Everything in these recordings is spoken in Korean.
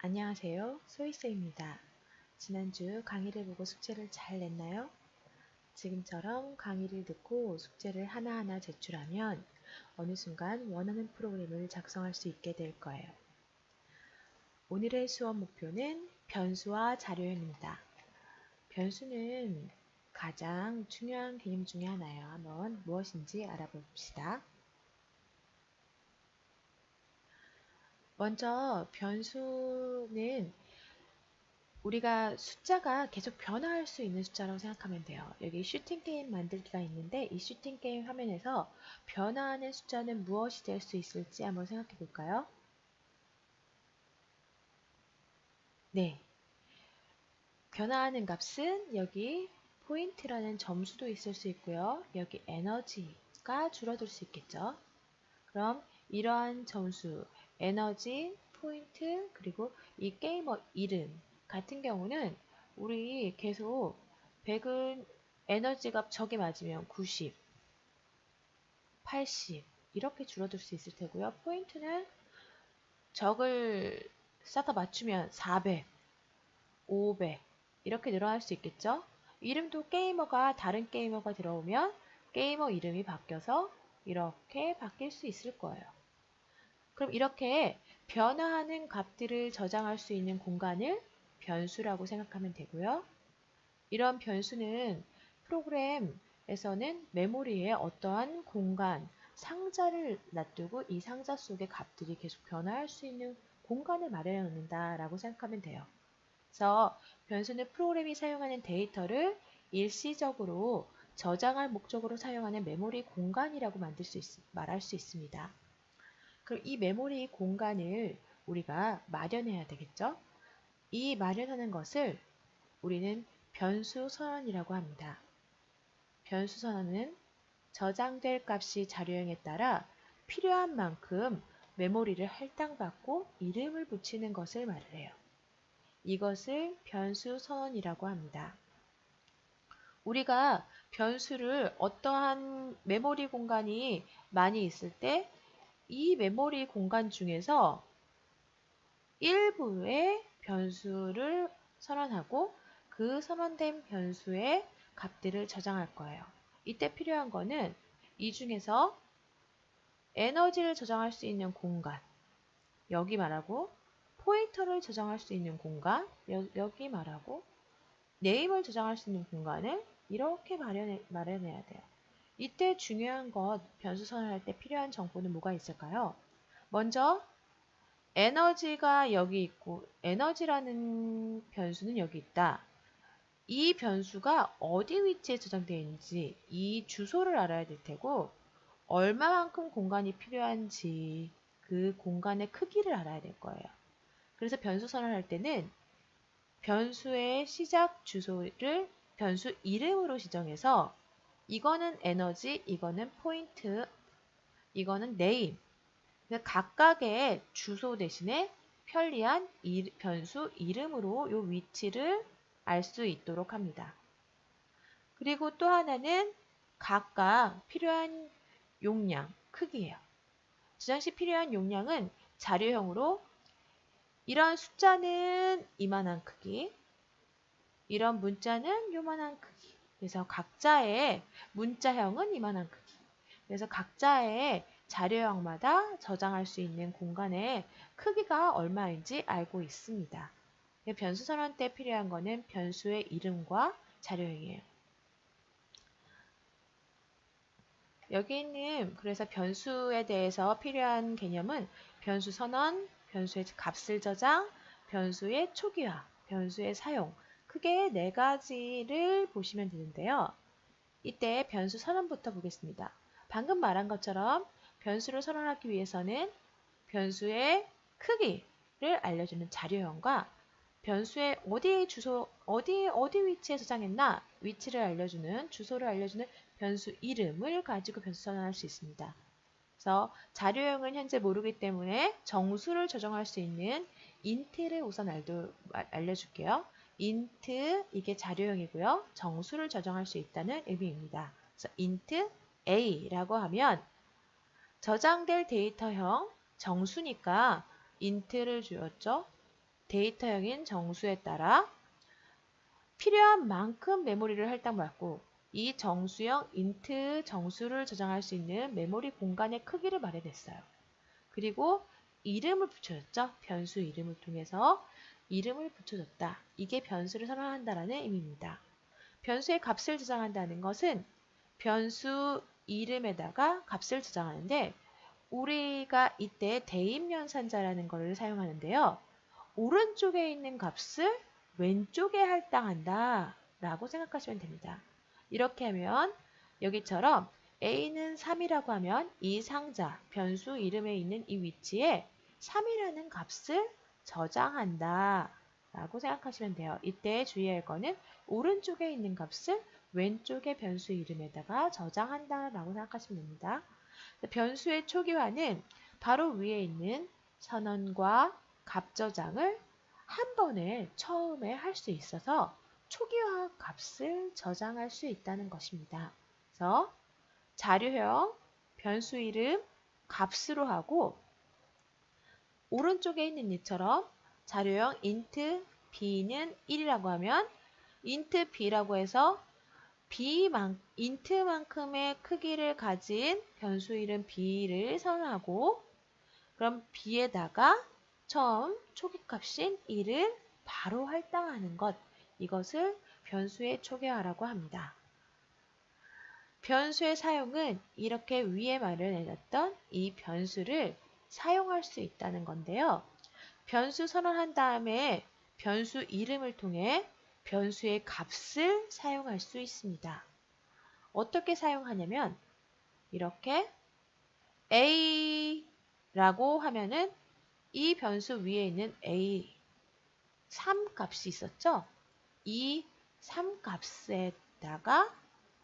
안녕하세요. 소희쌤입니다. 지난주 강의를 보고 숙제를 잘 냈나요? 지금처럼 강의를 듣고 숙제를 하나하나 제출하면 어느 순간 원하는 프로그램을 작성할 수 있게 될 거예요. 오늘의 수업 목표는 변수와 자료형입니다. 변수는 가장 중요한 개념 중에 하나예요. 한번 무엇인지 알아봅시다. 먼저 변수는 우리가 숫자가 계속 변화할 수 있는 숫자라고 생각하면 돼요. 여기 슈팅 게임 만들기가 있는데 이 슈팅 게임 화면에서 변화하는 숫자는 무엇이 될 수 있을지 한번 생각해 볼까요? 네. 변화하는 값은 여기 포인트라는 점수도 있을 수 있고요. 여기 에너지가 줄어들 수 있겠죠. 그럼 이러한 점수, 에너지, 포인트, 그리고 이 게이머 이름 같은 경우는 우리 계속 100은 에너지 값 적이 맞으면 90, 80 이렇게 줄어들 수 있을 테고요. 포인트는 적을 쌓다 맞추면 400, 500 이렇게 늘어날 수 있겠죠. 이름도 게이머가 다른 게이머가 들어오면 게이머 이름이 바뀌어서 이렇게 바뀔 수 있을 거예요. 그럼 이렇게 변화하는 값들을 저장할 수 있는 공간을 변수라고 생각하면 되고요. 이런 변수는 프로그램에서는 메모리에 어떠한 공간, 상자를 놔두고 이 상자 속의 값들이 계속 변화할 수 있는 공간을 마련해 놓는다라고 생각하면 돼요. 그래서 변수는 프로그램이 사용하는 데이터를 일시적으로 저장할 목적으로 사용하는 메모리 공간이라고 말할 수 있습니다. 그럼 이 메모리 공간을 우리가 마련해야 되겠죠? 이 마련하는 것을 우리는 변수 선언이라고 합니다. 변수 선언은 저장될 값이 자료형에 따라 필요한 만큼 메모리를 할당받고 이름을 붙이는 것을 말을 해요. 이것을 변수 선언이라고 합니다. 우리가 변수를 어떠한 메모리 공간이 많이 있을 때 이 메모리 공간 중에서 일부의 변수를 선언하고 그 선언된 변수의 값들을 저장할 거예요. 이때 필요한 거는 이 중에서 에너지를 저장할 수 있는 공간, 여기 말하고 포인터를 저장할 수 있는 공간, 여기 말하고 네임을 저장할 수 있는 공간을 이렇게 마련해야 돼요. 이때 중요한 것, 변수 선언할 때 필요한 정보는 뭐가 있을까요? 먼저 에너지가 여기 있고 에너지라는 변수는 여기 있다. 이 변수가 어디 위치에 저장되어 있는지 이 주소를 알아야 될 테고 얼마만큼 공간이 필요한지 그 공간의 크기를 알아야 될 거예요. 그래서 변수 선언할 때는 변수의 시작 주소를 변수 이름으로 지정해서 이거는 에너지, 이거는 포인트, 이거는 네임. 각각의 주소 대신에 편리한 변수 이름으로 이 위치를 알 수 있도록 합니다. 그리고 또 하나는 각각 필요한 용량, 크기예요. 저장 시 필요한 용량은 자료형으로 이런 숫자는 이만한 크기, 이런 문자는 요만한 크기. 그래서 각자의 문자형은 이만한 크기. 그래서 각자의 자료형마다 저장할 수 있는 공간의 크기가 얼마인지 알고 있습니다. 변수 선언 때 필요한 거는 변수의 이름과 자료형이에요. 여기 있는 그래서 변수에 대해서 필요한 개념은 변수 선언, 변수의 값을 저장, 변수의 초기화, 변수의 사용 크게 4가지를 보시면 되는데요. 이때 변수 선언부터 보겠습니다. 방금 말한 것처럼 변수를 선언하기 위해서는 변수의 크기를 알려주는 자료형과 변수의 어디 위치에 저장했나 위치를 알려주는 주소를 알려주는 변수 이름을 가지고 변수 선언할 수 있습니다. 그래서 자료형은 현재 모르기 때문에 정수를 저장할 수 있는 int를 우선 알려줄게요. int 이게 자료형이고요. 정수를 저장할 수 있다는 의미입니다. 그래서 int a라고 하면 저장될 데이터형 정수니까 int를 주었죠. 데이터형인 정수에 따라 필요한 만큼 메모리를 할당받고 이 정수형 int 정수를 저장할 수 있는 메모리 공간의 크기를 마련했어요. 그리고 이름을 붙여줬죠. 변수 이름을 통해서 이름을 붙여줬다. 이게 변수를 선언한다라는 의미입니다. 변수의 값을 저장한다는 것은 변수 이름에다가 값을 저장하는데 우리가 이때 대입연산자라는 것을 사용하는데요. 오른쪽에 있는 값을 왼쪽에 할당한다 라고 생각하시면 됩니다. 이렇게 하면 여기처럼 a는 3이라고 하면 이 상자, 변수 이름에 있는 이 위치에 3이라는 값을 저장한다 라고 생각하시면 돼요. 이때 주의할 거는 오른쪽에 있는 값을 왼쪽의 변수 이름에다가 저장한다 라고 생각하시면 됩니다. 변수의 초기화는 바로 위에 있는 선언과 값 저장을 한 번에 처음에 할 수 있어서 초기화 값을 저장할 수 있다는 것입니다. 그래서 자료형 변수 이름 값으로 하고 오른쪽에 있는 이처럼 자료형 int b는 1이라고 하면 int b라고 해서 int만큼의 크기를 가진 변수 이름 b를 선언하고 그럼 b에다가 처음 초기값인 1을 바로 할당하는 것, 이것을 변수의 초기화라고 합니다. 변수의 사용은 이렇게 위에 마련해놨던 이 변수를 사용할 수 있다는 건데요. 변수 선언한 다음에 변수 이름을 통해 변수의 값을 사용할 수 있습니다. 어떻게 사용하냐면 이렇게 a라고 하면은 이 변수 위에 있는 a 3 값이 있었죠? 이 3 값에다가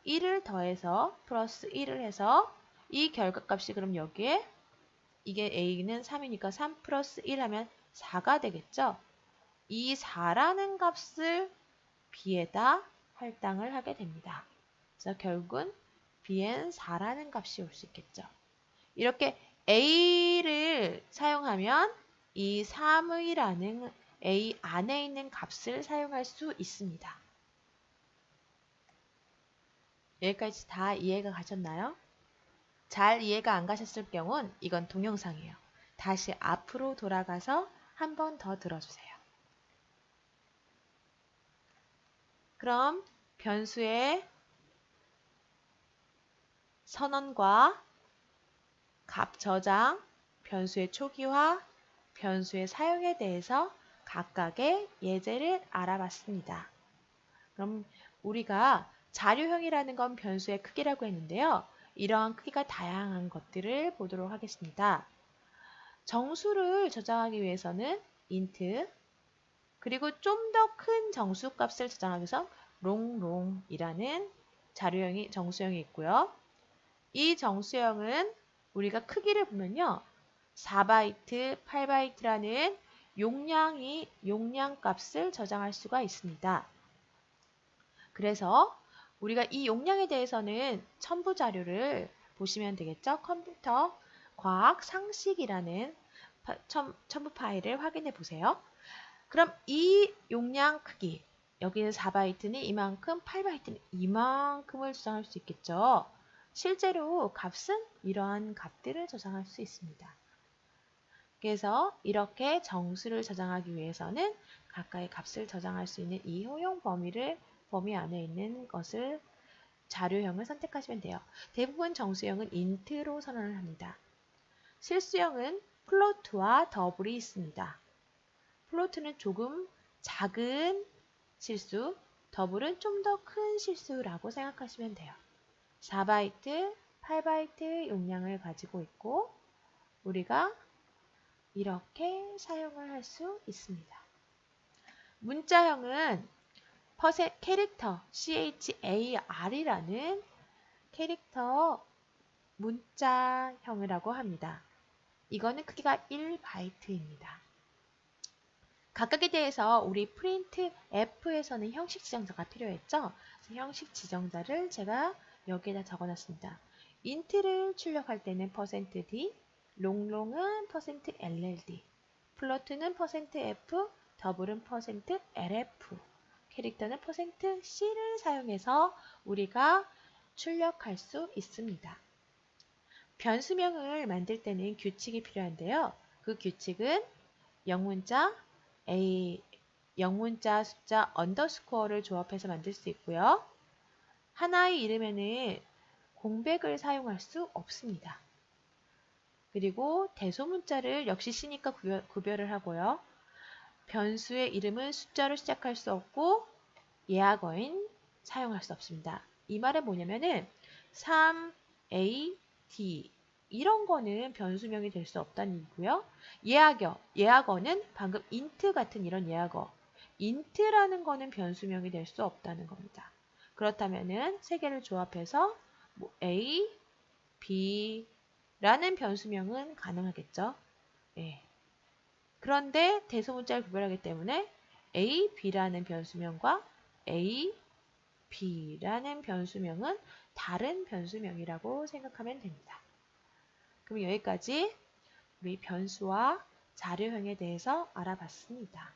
1을 더해서 플러스 1을 해서 이 결과값이 그럼 여기에 이게 a는 3이니까 3 플러스 1 하면 4가 되겠죠? 이 4라는 값을 b에다 할당을 하게 됩니다. 그래서 결국은 b엔 4라는 값이 올 수 있겠죠. 이렇게 a를 사용하면 이 3의라는 a 안에 있는 값을 사용할 수 있습니다. 여기까지 다 이해가 가셨나요? 잘 이해가 안 가셨을 경우는 이건 동영상이에요. 다시 앞으로 돌아가서 한 번 더 들어주세요. 그럼 변수의 선언과 값 저장, 변수의 초기화, 변수의 사용에 대해서 각각의 예제를 알아봤습니다. 그럼 우리가 자료형이라는 건 변수의 크기라고 했는데요. 이러한 크기가 다양한 것들을 보도록 하겠습니다. 정수를 저장하기 위해서는 int, 그리고 좀 더 큰 정수값을 저장하기 위해서 롱롱이라는 정수형이 있고요. 이 정수형은 우리가 크기를 보면요. 4바이트, 8바이트라는 용량값을 저장할 수가 있습니다. 그래서 우리가 이 용량에 대해서는 첨부 자료를 보시면 되겠죠. 컴퓨터 과학 상식이라는 첨부 파일을 확인해 보세요. 그럼 이 용량 크기, 여기는 4바이트는 이만큼, 8바이트는 이만큼을 저장할 수 있겠죠. 실제로 값은 이러한 값들을 저장할 수 있습니다. 그래서 이렇게 정수를 저장하기 위해서는 각각의 값을 저장할 수 있는 이 허용 범위 안에 있는 것을 자료형을 선택하시면 돼요. 대부분 정수형은 int로 선언을 합니다. 실수형은 플로트와 더블이 있습니다. 플로트는 조금 작은 실수, 더블은 좀 더 큰 실수라고 생각하시면 돼요. 4바이트, 8바이트 용량을 가지고 있고 우리가 이렇게 사용을 할 수 있습니다. 문자형은 캐릭터 CHAR이라는 캐릭터 문자형이라고 합니다. 이거는 크기가 1바이트입니다. 각각에 대해서 우리 프린트 F에서는 형식 지정자가 필요했죠? 그래서 형식 지정자를 제가 여기에다 적어놨습니다. int를 출력할 때는 %d, 롱롱은 %lld, 플로트는 %f, 더블은 %LF, 캐릭터는 %C를 사용해서 우리가 출력할 수 있습니다. 변수명을 만들 때는 규칙이 필요한데요. 그 규칙은 영문자 숫자 언더스코어를 조합해서 만들 수 있고요. 하나의 이름에는 공백을 사용할 수 없습니다. 그리고 대소문자를 역시 C니까 구별을 하고요. 변수의 이름은 숫자로 시작할 수 없고 예약어인 사용할 수 없습니다. 이 말은 뭐냐면은 3A, D 이런 거는 변수명이 될 수 없다는 얘기고요. 예약어는 방금 int 같은 이런 예약어. int라는 거는 변수명이 될 수 없다는 겁니다. 그렇다면은 세 개를 조합해서 뭐 A, B라는 변수명은 가능하겠죠. 예. 그런데 대소문자를 구별하기 때문에 A, B라는 변수명과 A, B라는 변수명은 다른 변수명이라고 생각하면 됩니다. 그럼 여기까지 우리 변수와 자료형에 대해서 알아봤습니다.